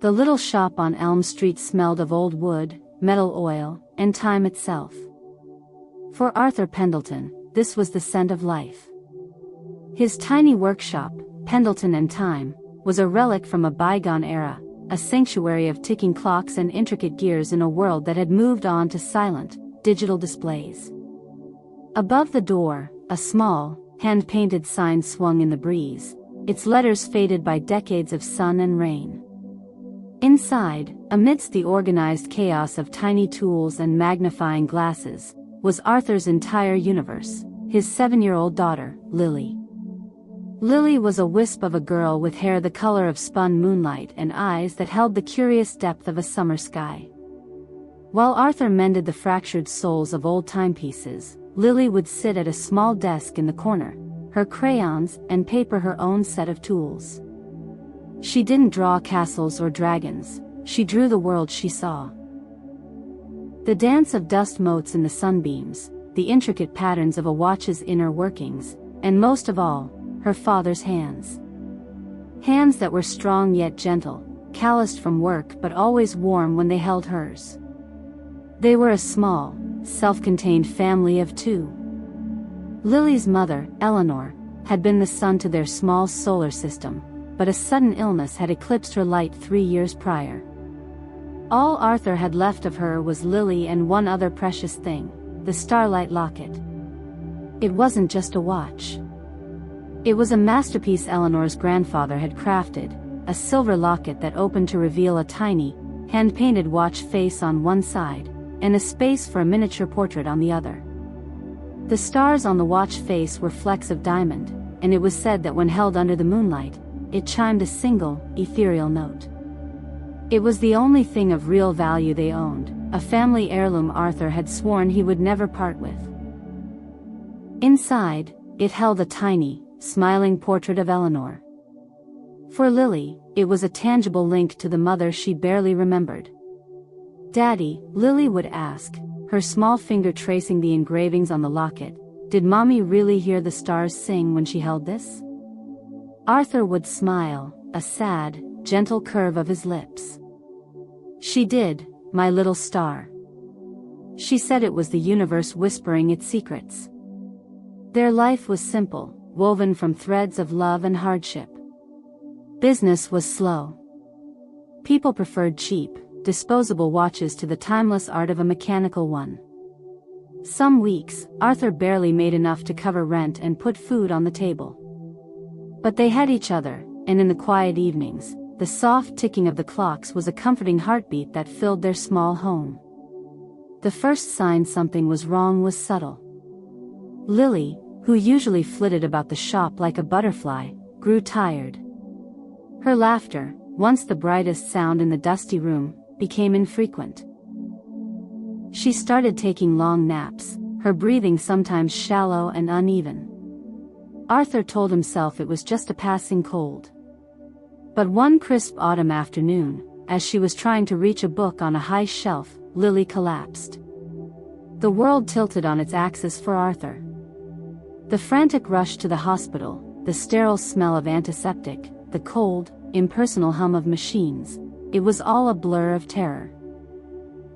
The little shop on Elm Street smelled of old wood, metal oil, and time itself. For Arthur Pendleton, this was the scent of life. His tiny workshop, Pendleton and Time, was a relic from a bygone era, a sanctuary of ticking clocks and intricate gears in a world that had moved on to silent, digital displays. Above the door, a small, hand-painted sign swung in the breeze, its letters faded by decades of sun and rain. Inside, amidst the organized chaos of tiny tools and magnifying glasses, was Arthur's entire universe, his 7-year-old daughter, Lily. Lily was a wisp of a girl with hair the color of spun moonlight and eyes that held the curious depth of a summer sky. While Arthur mended the fractured soles of old timepieces, Lily would sit at a small desk in the corner, her crayons and paper her own set of tools. She didn't draw castles or dragons, she drew the world she saw. The dance of dust motes in the sunbeams, the intricate patterns of a watch's inner workings, and most of all, her father's hands. Hands that were strong yet gentle, calloused from work but always warm when they held hers. They were a small, self-contained family of 2. Lily's mother, Eleanor, had been the sun to their small solar system, but a sudden illness had eclipsed her light 3 years prior. All Arthur had left of her was Lily and one other precious thing, the Starlight Locket. It wasn't just a watch. It was a masterpiece Eleanor's grandfather had crafted, a silver locket that opened to reveal a tiny, hand-painted watch face on one side, and a space for a miniature portrait on the other. The stars on the watch face were flecks of diamond, and it was said that when held under the moonlight, it chimed a single, ethereal note. It was the only thing of real value they owned, a family heirloom Arthur had sworn he would never part with. Inside, it held a tiny, smiling portrait of Eleanor. For Lily, it was a tangible link to the mother she barely remembered. "Daddy," Lily would ask, her small finger tracing the engravings on the locket, "did Mommy really hear the stars sing when she held this?" Arthur would smile, a sad, gentle curve of his lips. "She did, my little star." She said it was the universe whispering its secrets. Their life was simple, woven from threads of love and hardship. Business was slow. People preferred cheap, disposable watches to the timeless art of a mechanical one. Some weeks, Arthur barely made enough to cover rent and put food on the table. But they had each other, and in the quiet evenings, the soft ticking of the clocks was a comforting heartbeat that filled their small home. The first sign something was wrong was subtle. Lily, who usually flitted about the shop like a butterfly, grew tired. Her laughter, once the brightest sound in the dusty room, became infrequent. She started taking long naps, her breathing sometimes shallow and uneven. Arthur told himself it was just a passing cold. But one crisp autumn afternoon, as she was trying to reach a book on a high shelf, Lily collapsed. The world tilted on its axis for Arthur. The frantic rush to the hospital, the sterile smell of antiseptic, the cold, impersonal hum of machines, it was all a blur of terror.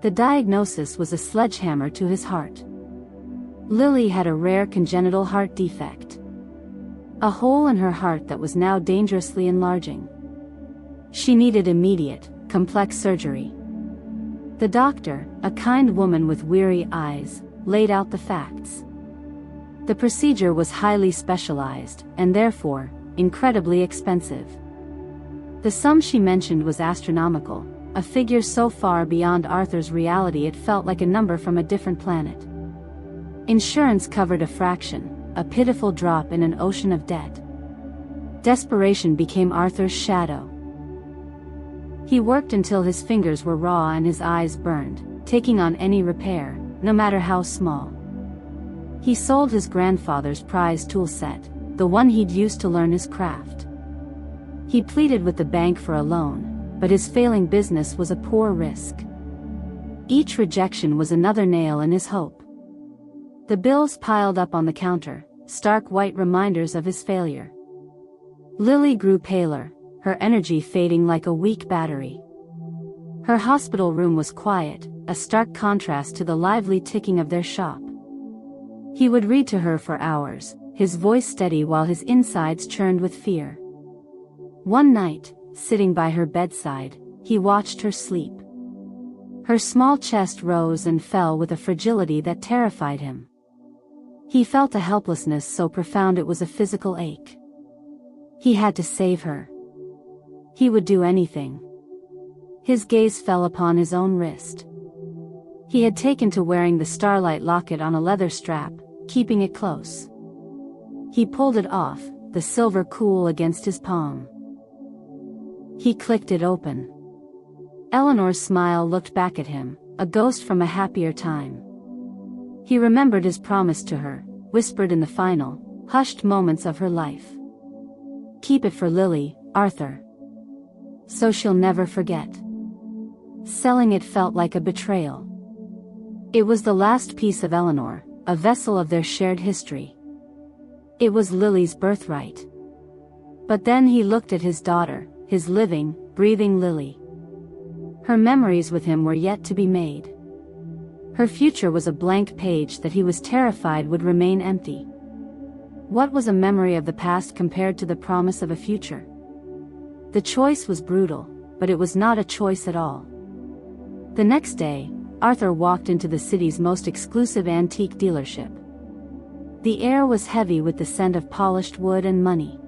The diagnosis was a sledgehammer to his heart. Lily had a rare congenital heart defect. A hole in her heart that was now dangerously enlarging. She needed immediate, complex surgery. The doctor, a kind woman with weary eyes, laid out the facts. The procedure was highly specialized, and therefore, incredibly expensive. The sum she mentioned was astronomical, a figure so far beyond Arthur's reality it felt like a number from a different planet. Insurance covered a fraction, a pitiful drop in an ocean of debt. Desperation became Arthur's shadow. He worked until his fingers were raw and his eyes burned, taking on any repair, no matter how small. He sold his grandfather's prized tool set, the one he'd used to learn his craft. He pleaded with the bank for a loan, but his failing business was a poor risk. Each rejection was another nail in his hope. The bills piled up on the counter, stark white reminders of his failure. Lily grew paler, her energy fading like a weak battery. Her hospital room was quiet, a stark contrast to the lively ticking of their shop. He would read to her for hours, his voice steady while his insides churned with fear. One night, sitting by her bedside, he watched her sleep. Her small chest rose and fell with a fragility that terrified him. He felt a helplessness so profound it was a physical ache. He had to save her. He would do anything. His gaze fell upon his own wrist. He had taken to wearing the Starlight Locket on a leather strap, keeping it close. He pulled it off, the silver cool against his palm. He clicked it open. Eleanor's smile looked back at him, a ghost from a happier time. He remembered his promise to her, whispered in the final, hushed moments of her life. "Keep it for Lily, Arthur. So she'll never forget." Selling it felt like a betrayal. It was the last piece of Eleanor, a vessel of their shared history. It was Lily's birthright. But then he looked at his daughter, his living, breathing Lily. Her memories with him were yet to be made. Her future was a blank page that he was terrified would remain empty. What was a memory of the past compared to the promise of a future? The choice was brutal, but it was not a choice at all. The next day, Arthur walked into the city's most exclusive antique dealership. The air was heavy with the scent of polished wood and money.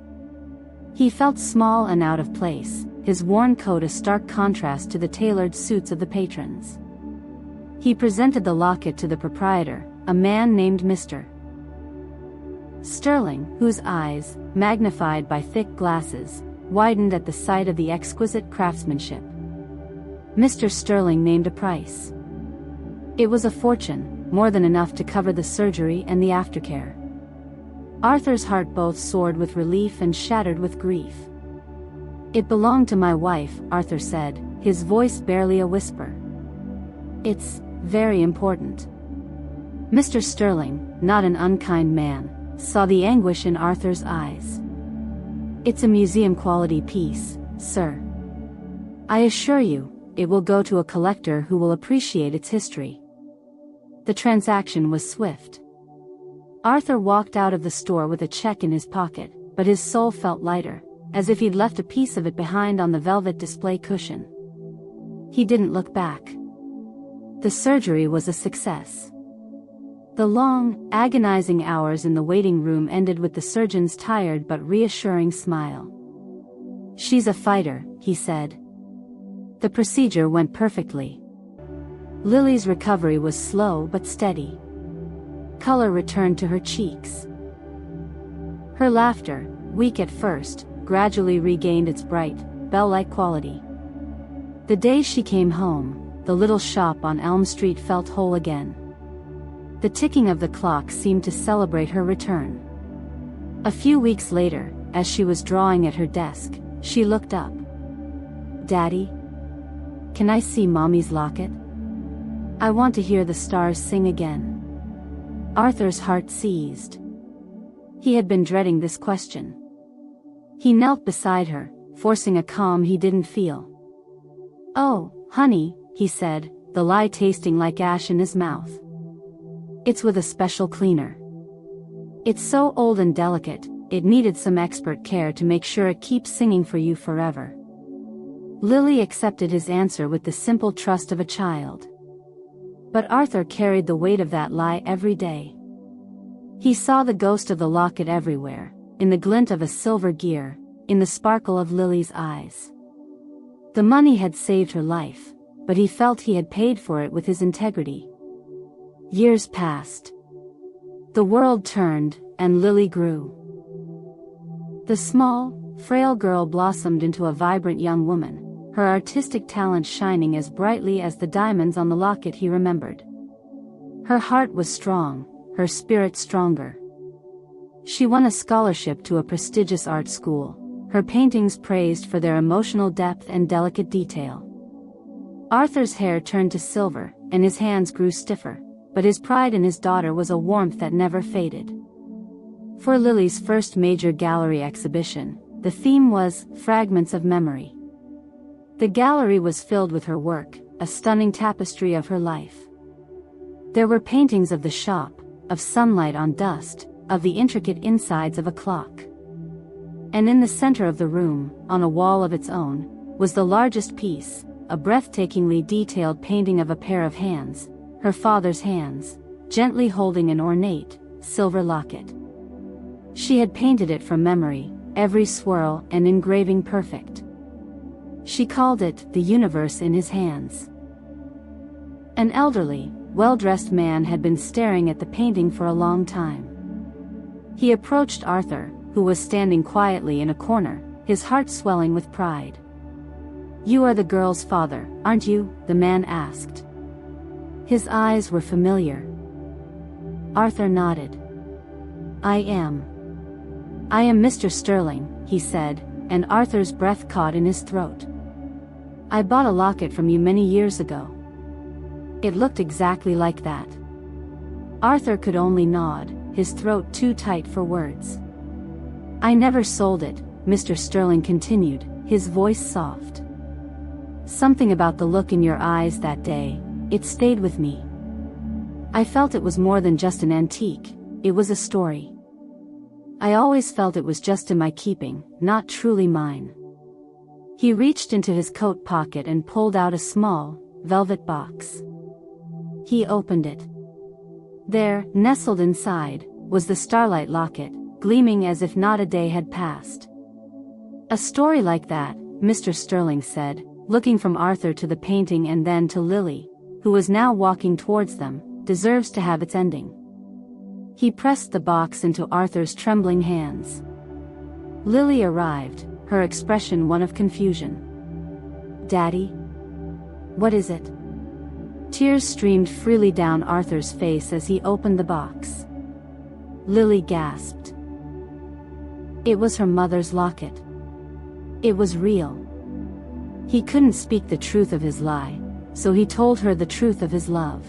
He felt small and out of place, his worn coat a stark contrast to the tailored suits of the patrons. He presented the locket to the proprietor, a man named Mr. Sterling, whose eyes, magnified by thick glasses, widened at the sight of the exquisite craftsmanship. Mr. Sterling named a price. It was a fortune, more than enough to cover the surgery and the aftercare. Arthur's heart both soared with relief and shattered with grief. "It belonged to my wife," Arthur said, his voice barely a whisper. "It's very important." Mr. Sterling, not an unkind man, saw the anguish in Arthur's eyes. "It's a museum-quality piece, sir. I assure you, it will go to a collector who will appreciate its history." The transaction was swift. Arthur walked out of the store with a check in his pocket, but his soul felt lighter, as if he'd left a piece of it behind on the velvet display cushion. He didn't look back. The surgery was a success. The long, agonizing hours in the waiting room ended with the surgeon's tired but reassuring smile. "She's a fighter," he said. The procedure went perfectly. Lily's recovery was slow but steady. Color returned to her cheeks. Her laughter, weak at first, gradually regained its bright, bell-like quality. The day she came home, the little shop on Elm Street felt whole again. The ticking of the clock seemed to celebrate her return. A few weeks later, as she was drawing at her desk, she looked up. "Daddy? Can I see Mommy's locket? I want to hear the stars sing again." Arthur's heart seized. He had been dreading this question. He knelt beside her, forcing a calm he didn't feel. "Oh, honey," he said, the lie tasting like ash in his mouth. "It's with a special cleaner. It's so old and delicate, it needed some expert care to make sure it keeps singing for you forever." Lily accepted his answer with the simple trust of a child. But Arthur carried the weight of that lie every day. He saw the ghost of the locket everywhere, in the glint of a silver gear, in the sparkle of Lily's eyes. The money had saved her life, but he felt he had paid for it with his integrity. Years passed. The world turned, and Lily grew. The small, frail girl blossomed into a vibrant young woman, her artistic talent shining as brightly as the diamonds on the locket he remembered. Her heart was strong, her spirit stronger. She won a scholarship to a prestigious art school, her paintings praised for their emotional depth and delicate detail. Arthur's hair turned to silver, and his hands grew stiffer, but his pride in his daughter was a warmth that never faded. For Lily's first major gallery exhibition, the theme was Fragments of Memory. The gallery was filled with her work, a stunning tapestry of her life. There were paintings of the shop, of sunlight on dust, of the intricate insides of a clock. And in the center of the room, on a wall of its own, was the largest piece, a breathtakingly detailed painting of a pair of hands, her father's hands, gently holding an ornate, silver locket. She had painted it from memory, every swirl and engraving perfect. She called it the universe in his hands. An elderly, well-dressed man had been staring at the painting for a long time. He approached Arthur, who was standing quietly in a corner, his heart swelling with pride. "You are the girl's father, aren't you?" the man asked. His eyes were familiar. Arthur nodded. "I am. I am Mr. Sterling," he said, and Arthur's breath caught in his throat. "I bought a locket from you many years ago." It looked exactly like that. Arthur could only nod, his throat too tight for words. "I never sold it," Mr. Sterling continued, his voice soft. "Something about the look in your eyes that day, it stayed with me. I felt it was more than just an antique, it was a story. I always felt it was just in my keeping, not truly mine." He reached into his coat pocket and pulled out a small, velvet box. He opened it. There, nestled inside, was the Starlight Locket, gleaming as if not a day had passed. "A story like that," Mr. Sterling said, looking from Arthur to the painting and then to Lily, who was now walking towards them, "deserves to have its ending." He pressed the box into Arthur's trembling hands. Lily arrived, her expression one of confusion. "Daddy? What is it?" Tears streamed freely down Arthur's face as he opened the box. Lily gasped. It was her mother's locket. It was real. He couldn't speak the truth of his lie, so he told her the truth of his love.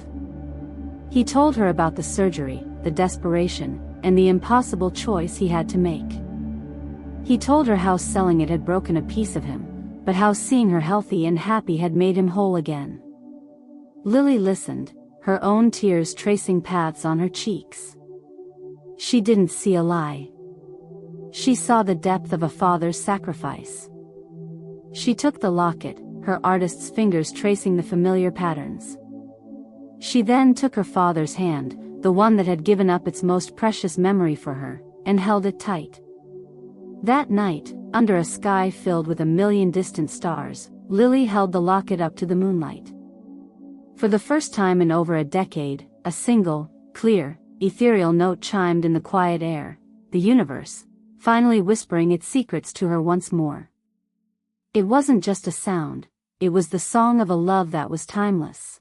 He told her about the surgery, the desperation, and the impossible choice he had to make. He told her how selling it had broken a piece of him, but how seeing her healthy and happy had made him whole again. Lily listened, her own tears tracing paths on her cheeks. She didn't see a lie. She saw the depth of a father's sacrifice. She took the locket, her artist's fingers tracing the familiar patterns. She then took her father's hand, the one that had given up its most precious memory for her, and held it tight. That night, under a sky filled with a million distant stars, Lily held the locket up to the moonlight. For the first time in over a decade, a single, clear, ethereal note chimed in the quiet air, the universe, finally whispering its secrets to her once more. It wasn't just a sound, it was the song of a love that was timeless.